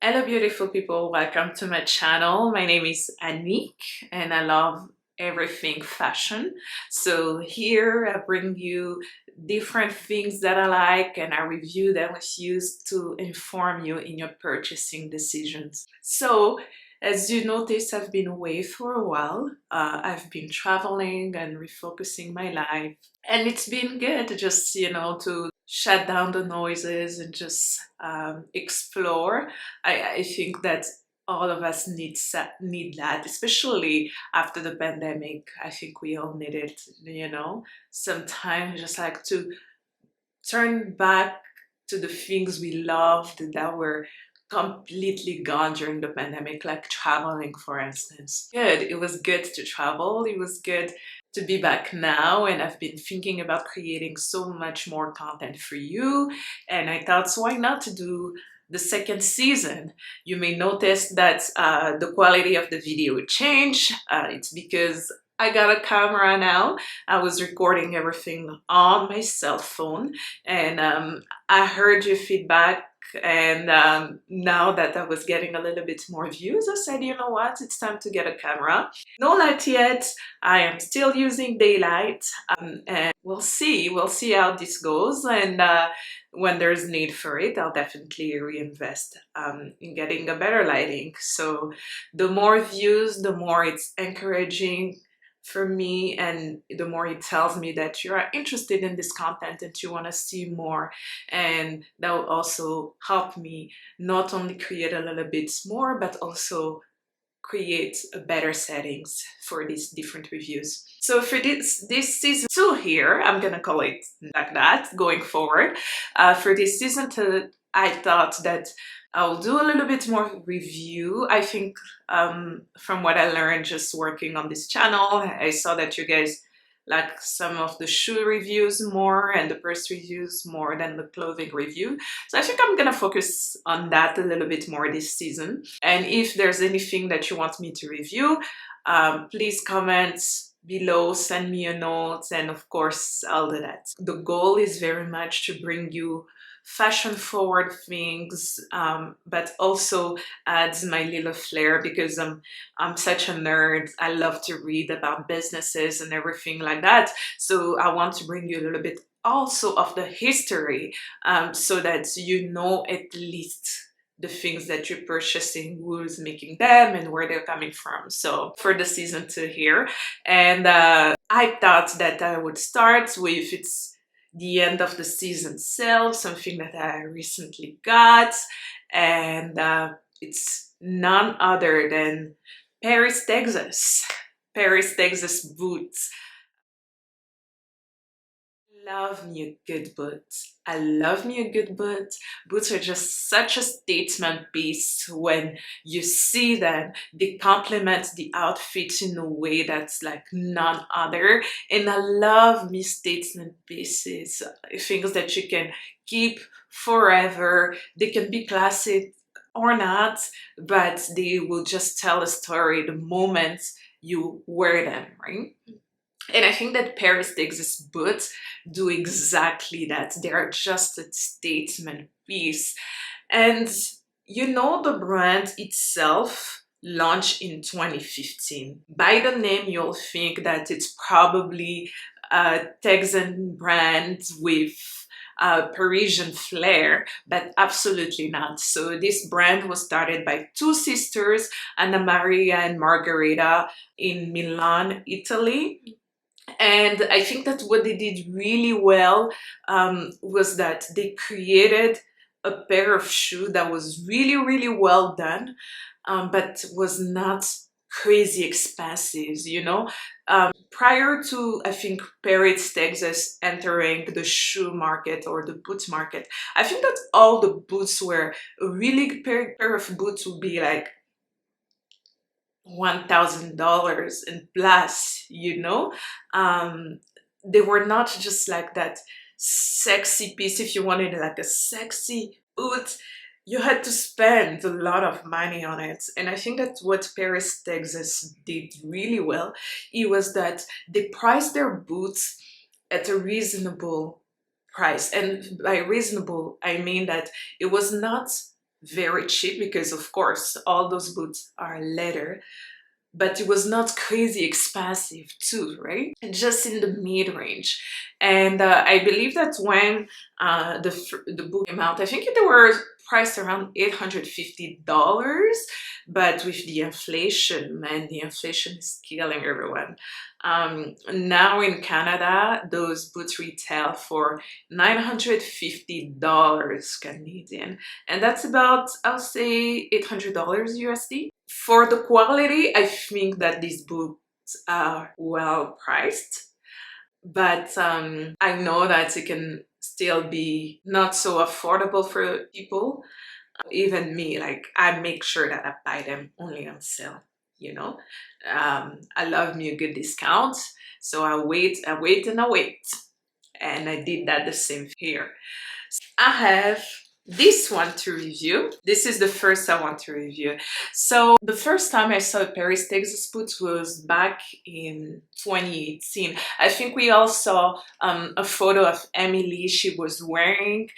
Hello beautiful people, welcome to my channel. My name is Annick and I love everything fashion. So here I bring you different things that I like and I review them with you to inform you in your purchasing decisions. So as you notice, I've been away for a while. I've been traveling and refocusing my life, and it's been good just, to shut down the noises and just explore. I think that all of us need that, especially after the pandemic. I think we all need it, sometimes just like to turn back to the things we loved that were completely gone during the pandemic, like traveling, for instance. Good. It was good to travel. It was good to be back now, and I've been thinking about creating so much more content for you, and I thought, so why not to do the second season? You may notice that the quality of the video changed. It's because I got a camera now. I was recording everything on my cell phone, and I heard your feedback, and now that I was getting a little bit more views, I said, you know what, it's time to get a camera. No light yet. I am still using daylight, and we'll see how this goes, and when there's need for it, I'll definitely reinvest in getting a better lighting. So the more views, the more it's encouraging for me, and the more it tells me that you are interested in this content and you want to see more, and that will also help me not only create a little bit more but also create a better settings for these different reviews. So for this season 2 here, I'm gonna call it like that going forward, for this season 2, I thought that I'll do a little bit more review. I think from what I learned just working on this channel, I saw that you guys like some of the shoe reviews more and the purse reviews more than the clothing review. So I think I'm gonna focus on that a little bit more this season. And if there's anything that you want me to review, please comment below, send me a note, and of course I'll do that. The goal is very much to bring you fashion forward things, but also adds my little flair, because I'm such a nerd. I love to read about businesses and everything like that. So I want to bring you a little bit also of the history, so that you know at least the things that you're purchasing, who's making them and where they're coming from. So for the season 2 here, and I thought that I would start with it's the end of the season sale, something that I recently got, and it's none other than Paris, Texas. Paris, Texas boots. Love me a good boot. I love me a good boot. Boots are just such a statement piece. When you see them, they complement the outfit in a way that's like none other. And I love me statement pieces, things that you can keep forever. They can be classic or not, but they will just tell a story the moment you wear them, right? And I think that Paris, Texas boots do exactly that. They are just a statement piece. And the brand itself launched in 2015. By the name, you'll think that it's probably a Texan brand with Parisian flair, but absolutely not. So this brand was started by two sisters, Anna Maria and Margherita, in Milan, Italy. And I think that what they did really well was that they created a pair of shoes that was really, really well done, but was not crazy expensive, prior to, I think, Paris, Texas entering the shoe market or the boot market. I think that all the boots were a really good pair of boots would be like $1,000 and plus, they were not just like that sexy piece. If you wanted like a sexy boot, you had to spend a lot of money on it. And I think that what Paris, Texas did really well, it was that they priced their boots at a reasonable price. And by reasonable, I mean that it was not very cheap because of course all those boots are leather, but it was not crazy expensive too, right? Just in the mid-range. And I believe that when the book came out, I think they were priced around $850, but with the inflation, man, the inflation is killing everyone. Now in Canada, those boots retail for $950 Canadian, and that's about, I'll say, $800 USD. For the quality, I think that these boots are well priced, but I know that it can still be not so affordable for people. Even me, like I make sure that I buy them only on sale, you know. I love me a good discount, so I wait and I wait. And I did that the same here. I have this one to review. This is the first I want to review. So the first time I saw Paris, Texas boots was back in 2018. I think we all saw a photo of Emily. She was wearing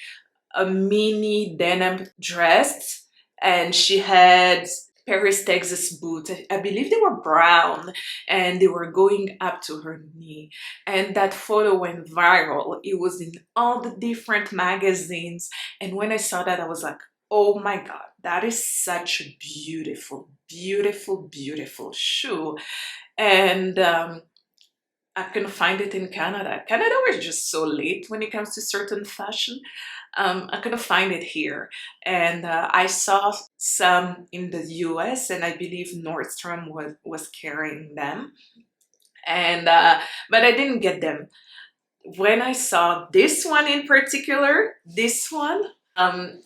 a mini denim dress and she had Paris, Texas boots. I believe they were brown and they were going up to her knee. And that photo went viral. It was in all the different magazines. And when I saw that, I was like, oh my God, that is such a beautiful, beautiful, beautiful shoe. And I couldn't find it in Canada. Canada was just so late when it comes to certain fashion. I couldn't find it here. And I saw some in the US, and I believe Nordstrom was carrying them. And but I didn't get them. When I saw this one in particular, this one,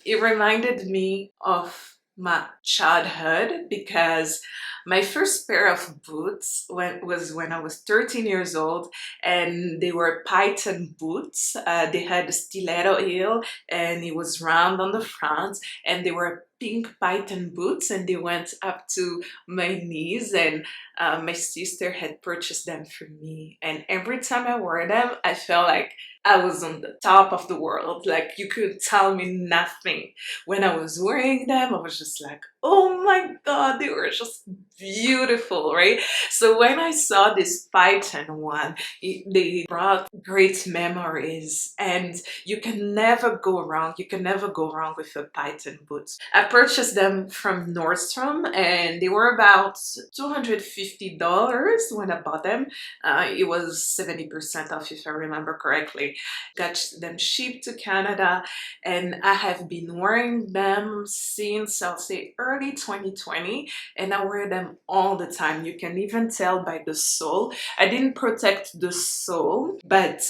it reminded me of my childhood because my first pair of boots was when I was 13 years old, and they were Python boots. They had a stiletto heel and it was round on the front, and they were pink Python boots and they went up to my knees, and my sister had purchased them for me, and every time I wore them I felt like I was on the top of the world. Like you could tell me nothing. When I was wearing them, I was just like, oh my God, they were just beautiful, right? So when I saw this Python one, they brought great memories, and you can never go wrong. You can never go wrong with a Python boots. I purchased them from Nordstrom and they were about $250 when I bought them. It was 70% off if I remember correctly. Got them shipped to Canada, and I have been wearing them since, I'll say, early 2020, and I wear them all the time. You can even tell by the sole. I didn't protect the sole, but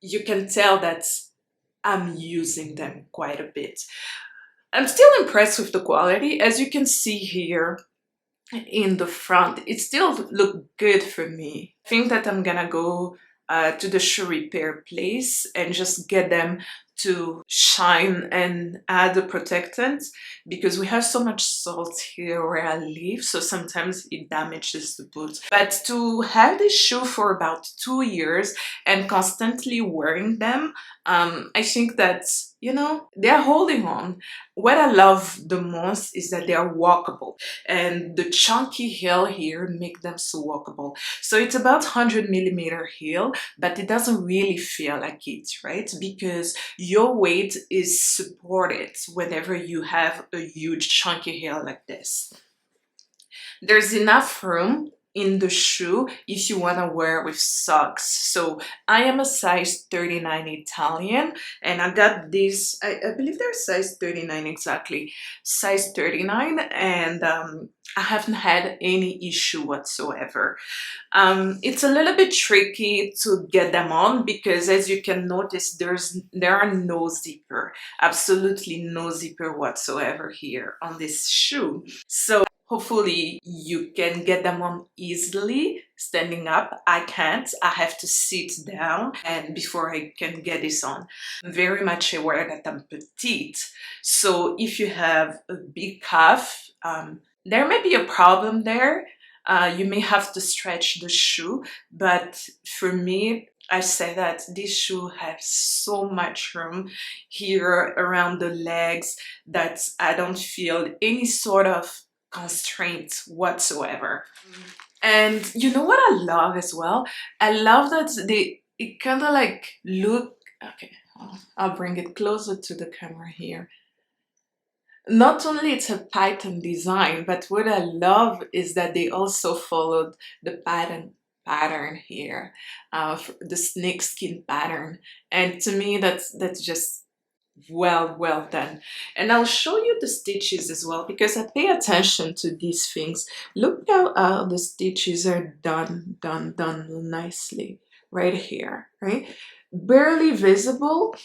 you can tell that I'm using them quite a bit. I'm still impressed with the quality. As you can see here in the front, it still look good for me. I think that I'm gonna go to the shoe repair place and just get them to shine and add a protectant, because we have so much salt here where I live, so sometimes it damages the boots. But to have this shoe for about 2 years and constantly wearing them, I think that, you know, they're holding on. What I love the most is that they are walkable, and the chunky heel here make them so walkable. So it's about 100mm heel, but it doesn't really feel like it, right? Because your weight is supported whenever you have a huge chunky heel like this. There's enough room in the shoe if you want to wear with socks. So I am a size 39 Italian, and I got these, I believe they're size 39 exactly, size 39, and I haven't had any issue whatsoever. It's a little bit tricky to get them on because, as you can notice, there are no zipper, absolutely no zipper whatsoever here on this shoe. So hopefully you can get them on easily standing up. I can't. I have to sit down and before I can get this on. I'm very much aware that I'm petite. So if you have a big calf, there may be a problem there. You may have to stretch the shoe, but for me, I say that this shoe has so much room here around the legs that I don't feel any sort of constraint whatsoever. And you know what I love as well? I love that it kind of like look, okay, I'll bring it closer to the camera here. Not only it's a Python design, but what I love is that they also followed the pattern here, the snake skin pattern. And to me, that's just well done. And I'll show you the stitches as well because I pay attention to these things. Look how the stitches are done nicely right here, right? Barely visible.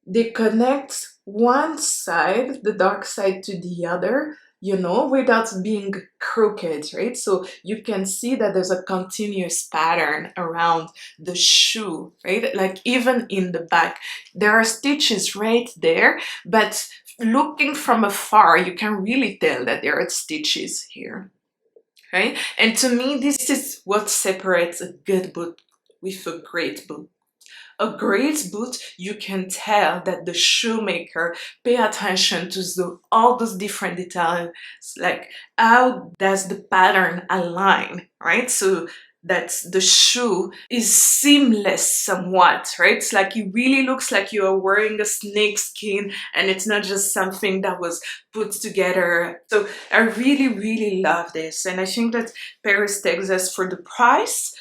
They connect one side, the dark side, to the other, you know, without being crooked, right? So you can see that there's a continuous pattern around the shoe, right? Like even in the back, there are stitches right there, but looking from afar, you can really tell that there are stitches here, right? And to me, this is what separates a good boot with a great boot. A great boot, you can tell that the shoemaker pay attention to all those different details, like how does the pattern align, right? So that the shoe is seamless somewhat, right? It's like it really looks like you are wearing a snake skin and it's not just something that was put together. So I really love this, and I think that Paris, Texas, for the price,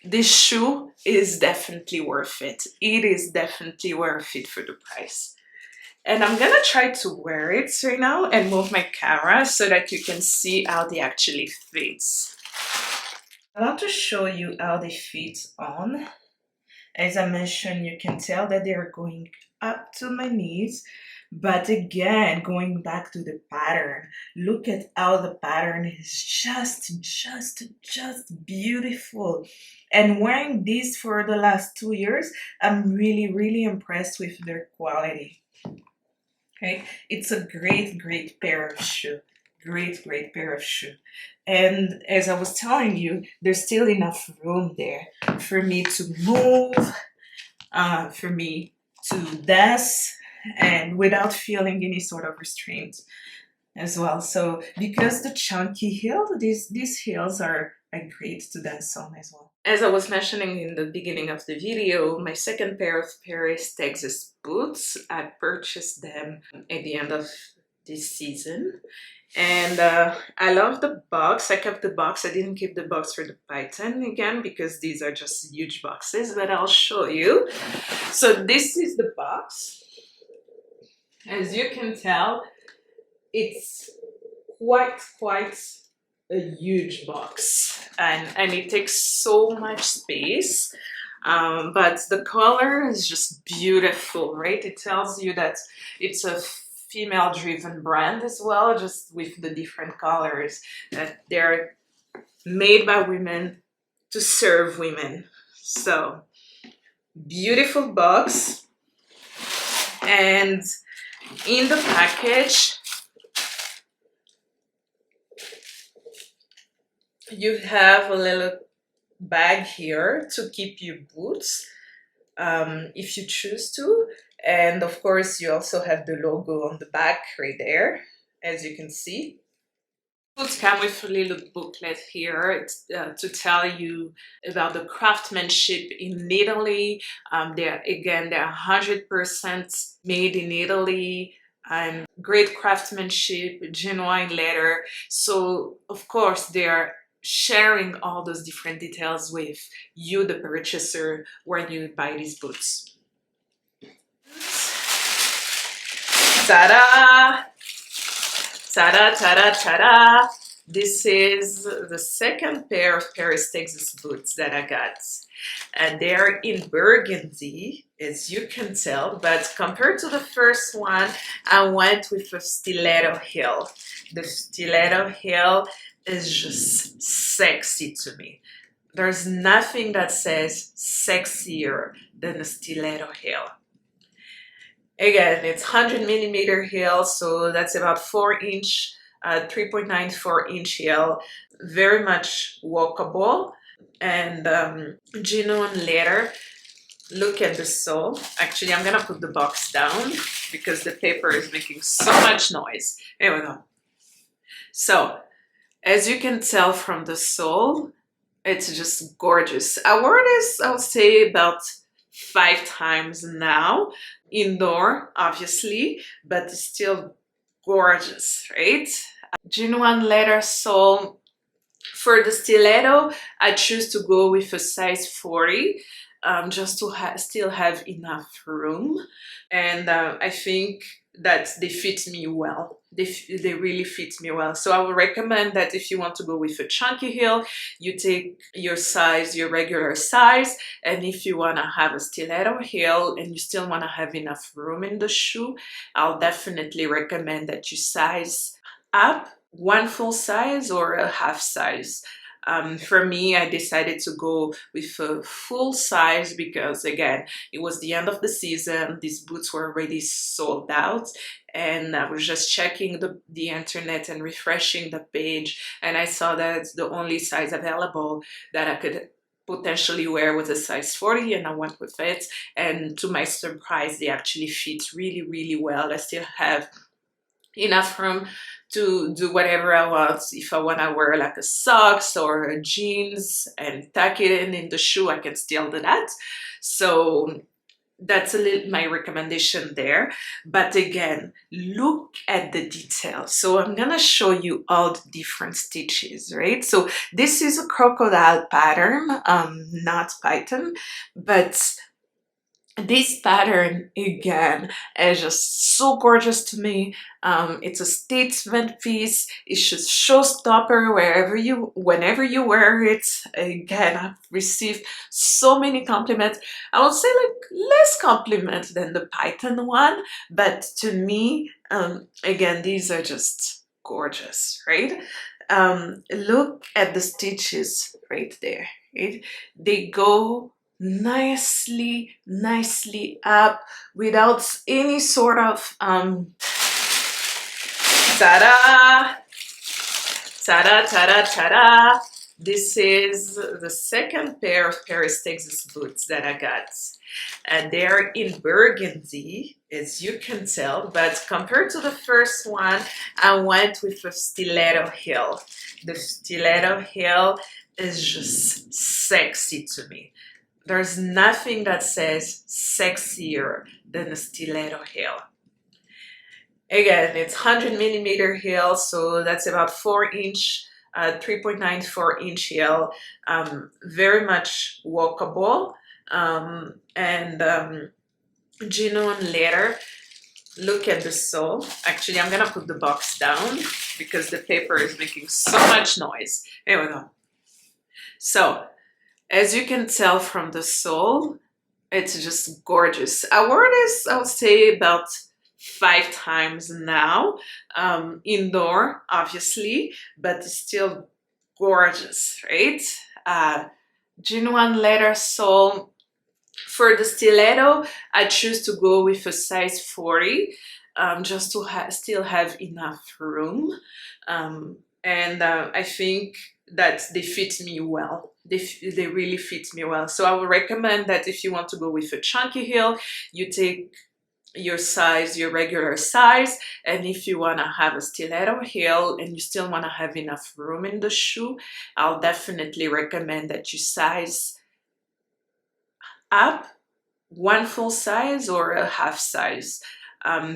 this shoe is definitely worth it. It is definitely worth it for the price. And I'm gonna try to wear it right now and move my camera so that you can see how they actually fits. I want to show you how they fit on. As I mentioned, you can tell that they're going up to my knees. But again, going back to the pattern, look at how the pattern is just beautiful. And wearing these for the last 2 years, I'm really impressed with their quality. Okay, it's a great pair of shoe. Great pair of shoe. And as I was telling you, there's still enough room there for me to move, for me to dance, and without feeling any sort of restraint as well. So because the chunky heel, these heels are great to dance on as well. As I was mentioning in the beginning of the video, my second pair of Paris, Texas boots, I purchased them at the end of this season. And I love the box. I kept the box. I didn't keep the box for the Python again because these are just huge boxes, but I'll show you. So this is the box. As you can tell, it's quite a huge box, and it takes so much space. But the color is just beautiful, right? It tells you that it's a female-driven brand as well, just with the different colors, that they're made by women to serve women. So, beautiful box. And in the package, you have a little bag here to keep your boots, if you choose to. And of course, you also have the logo on the back right there, as you can see. Boots come with a little booklet here to tell you about the craftsmanship in Italy. They're 100% made in Italy, and great craftsmanship, genuine leather. So of course they're sharing all those different details with you, the purchaser, when you buy these boots. Ta-da! Ta-da, ta-da, ta-da! This is the second pair of Paris, Texas boots that I got. And they're in burgundy, as you can tell, but compared to the first one, I went with a stiletto heel. The stiletto heel is just sexy to me. There's nothing that says sexier than a stiletto heel. Again, it's 100mm heel, so that's about 4-inch, 3.94-inch heel. Very much walkable. and genuine leather. Look at the sole. Actually, I'm gonna put the box down because the paper is making so much noise. Here we go. So, as you can tell from the sole, it's just gorgeous. I wore this, I'll say, about 5 times now. Indoor, obviously, but it's still gorgeous, right? Genuine leather sole. For the stiletto, I choose to go with a size 40, just to still have enough room. And I think that they fit me well. They really fit me well. So I would recommend that if you want to go with a chunky heel, you take your size, your regular size. And if you want to have a stiletto heel and you still want to have enough room in the shoe, I'll definitely recommend that you size up one full size or a half size. For me, I decided to go with a full size because, again, it was the end of the season. These boots were already sold out, and I was just checking the internet and refreshing the page, and I saw that the only size available that I could potentially wear was a size 40, and I went with it. And to my surprise, they actually fit really, really well. I still have enough room to do whatever I want. If I want to wear like a socks or a jeans and tuck it in the shoe, I can still do that. So that's a little my recommendation there. But again, look at the detail. So I'm gonna show you all the different stitches, right? So this is a crocodile pattern, not python, but this pattern again is just so gorgeous to me. It's a statement piece. It's just showstopper whenever you wear it. Again, I've received so many compliments. I would say like less compliments than the Python one, but to me, again, these are just gorgeous, right? Look at the stitches right there. Right? They go nicely up without any sort of ta-da, ta-da, ta-da, ta-da. This is the second pair of Paris, Texas boots that I got. And they're in burgundy, as you can tell, but compared to the first one, I went with a stiletto heel. The stiletto heel is just sexy to me. There's nothing that says sexier than a stiletto heel. Again, it's 100mm heel, so that's about 4-inch, 3.94-inch heel. Very much walkable, and genuine leather. Look at the sole. Actually, I'm gonna put the box down because the paper is making so much noise. Here we go. So, as you can tell from the sole, it's just gorgeous. I wore this, I would say, about 5 times now. Indoor, obviously, but it's still gorgeous, right? Genuine leather sole. For the stiletto, I choose to go with a size 40, just to still have enough room. And I think that they fit me well. They really fit me well. So I would recommend that if you want to go with a chunky heel, you take your size, your regular size. And if you want to have a stiletto heel and you still want to have enough room in the shoe, I'll definitely recommend that you size up one full size or a half size.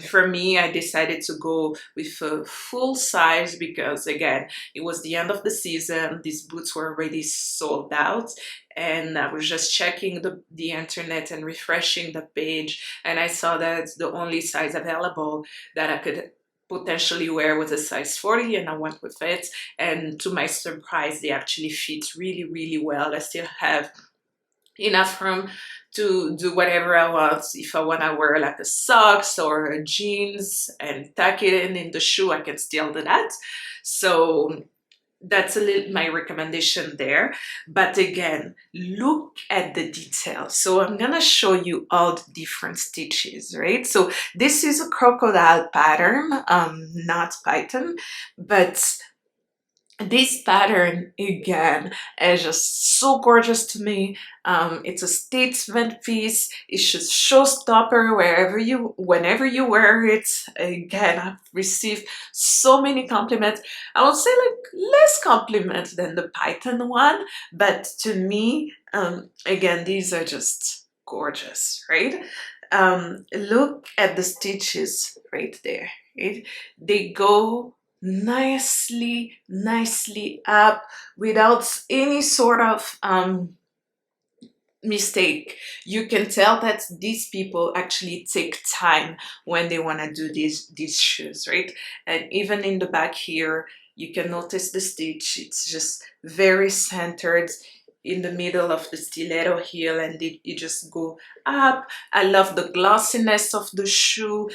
For me, I decided to go with a full size because, again, it was the end of the season. These boots were already sold out, and I was just checking the internet and refreshing the page, and I saw that the only size available that I could potentially wear was a size 40, and I went with it. And to my surprise, they actually fit really, really well. I still have enough room to do whatever I want. If I want to wear like a socks or a jeans and tuck it in the shoe, I can still do that. So that's a little my recommendation there. But again, look at the detail. So I'm gonna show you all the different stitches, right? So this is a crocodile pattern, not python, but This pattern again is just so gorgeous to me. It's a statement piece. It's just showstopper whenever you wear it. Again, I've received so many compliments. I would say like less compliments than the Python one, but to me, again, these are just gorgeous, right? Look at the stitches right there. Right? They go nicely up without any sort of mistake. You can tell that these people actually take time when they want to do these shoes, right? And even in the back here, you can notice the stitch. It's just very centered in the middle of the stiletto heel, and you just go up. I love the glossiness of the shoe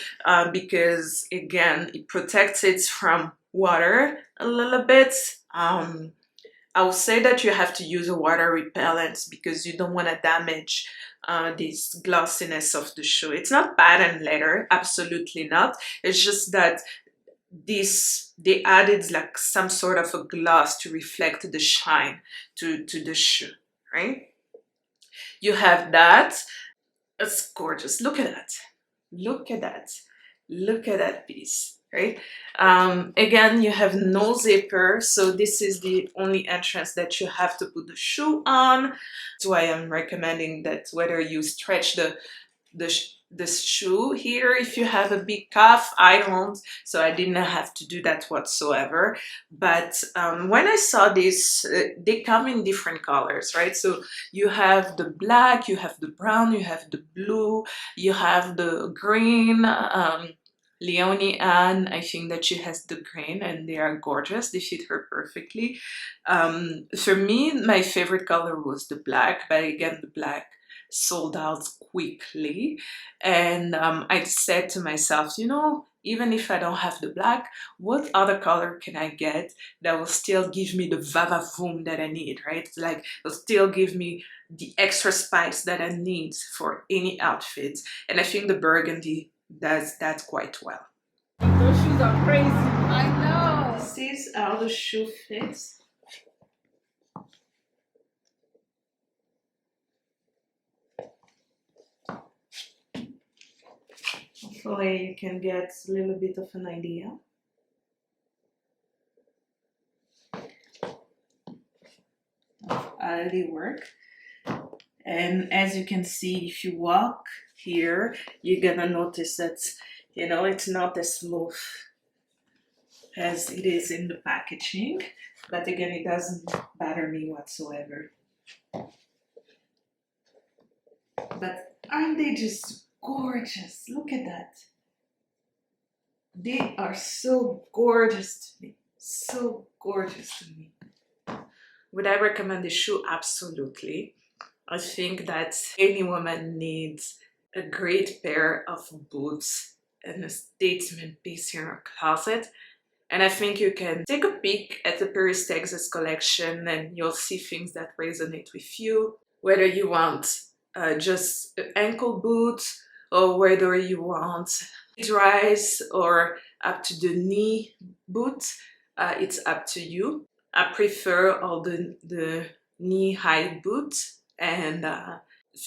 because again, it protects it from water a little bit. I will say that you have to use a water repellent because you don't want to damage this glossiness of the shoe. It's not patent leather, absolutely not. It's just that they added like some sort of a gloss to reflect the shine to the shoe, right? You have that. It's gorgeous. Look at that. Look at that. Look at that piece, right? Again, you have no zipper, so this is the only entrance that you have to put the shoe on. That's why I'm recommending that whether you stretch the shoe here if you have a big calf. I don't, so I didn't have to do that whatsoever. But when I saw this, they come in different colors, right? So you have the black, you have the brown, you have the blue, you have the green. Leonie Anne, I think that she has the green, and they are gorgeous. They fit her perfectly. For me, my favorite color was the black, but again, the black sold out quickly. And I said to myself, you know, even if I don't have the black, what other color can I get that will still give me the va-va-voom that I need, right? Like, will still give me the extra spice that I need for any outfit. And I think the burgundy does that quite well. Those shoes are crazy. I know. This is how the shoe fits. Hopefully you can get a little bit of an idea. How they work. And as you can see, if you walk here, you're gonna notice that, you know, it's not as smooth as it is in the packaging, but again, it doesn't bother me whatsoever. But aren't they just gorgeous? Look at that. They are so gorgeous to me. So gorgeous to me. Would I recommend the shoe? Absolutely. I think that any woman needs a great pair of boots and a statement piece in her closet. And I think you can take a peek at the Paris, Texas collection and you'll see things that resonate with you. Whether you want just an ankle boot or whether you want mid-rise or up to the knee boot, it's up to you. I prefer all the knee-high boots, and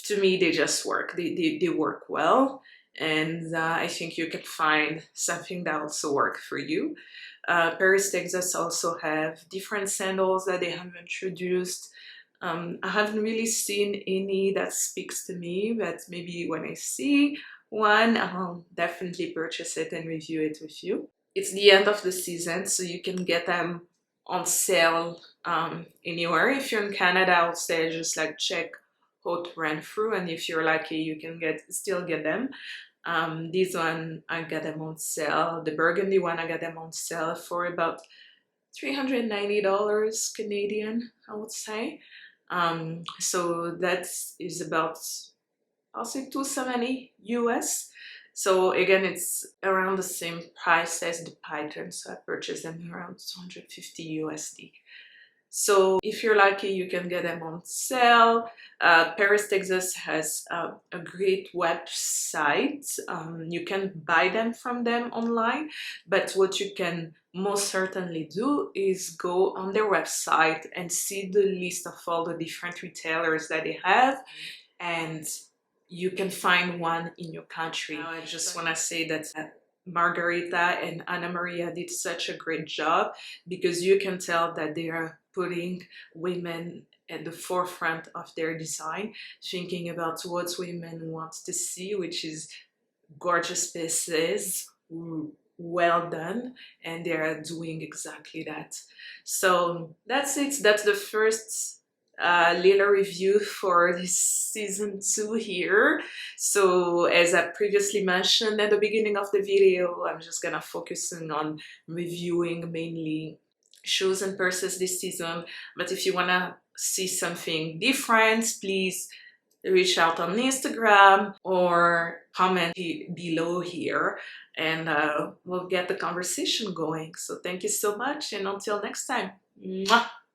to me they just work. They work well, and I think you can find something that also work for you. Paris, Texas also have different sandals that they have introduced. I haven't really seen any that speaks to me, but maybe when I see one, I'll definitely purchase it and review it with you. It's the end of the season, so you can get them on sale anywhere. If you're in Canada, I would say just like check Haute Renfrew, and if you're lucky, you can still get them. These one, I got them on sale. The burgundy one, I got them on sale for about $390 Canadian, I would say. So that is about, I'll say, $270 US. So again, it's around the same price as the Python. So I purchased them around 250 USD. So if you're lucky, you can get them on sale. Paris, Texas has a great website. You can buy them from them online, but what you can most certainly do is go on their website and see the list of all the different retailers that they have, and you can find one in your country. Now, I just want to say that Margarita and Anna Maria did such a great job, because you can tell that they are putting women at the forefront of their design, thinking about what women want to see, which is gorgeous pieces, well done, and they are doing exactly that. So that's it. That's the first little review for this season 2 here. So as I previously mentioned at the beginning of the video, I'm just gonna focusing on reviewing mainly shoes and purses this season. But if you wanna see something different, please reach out on Instagram or comment below here, and we'll get the conversation going. So thank you so much, and until next time. Mwah!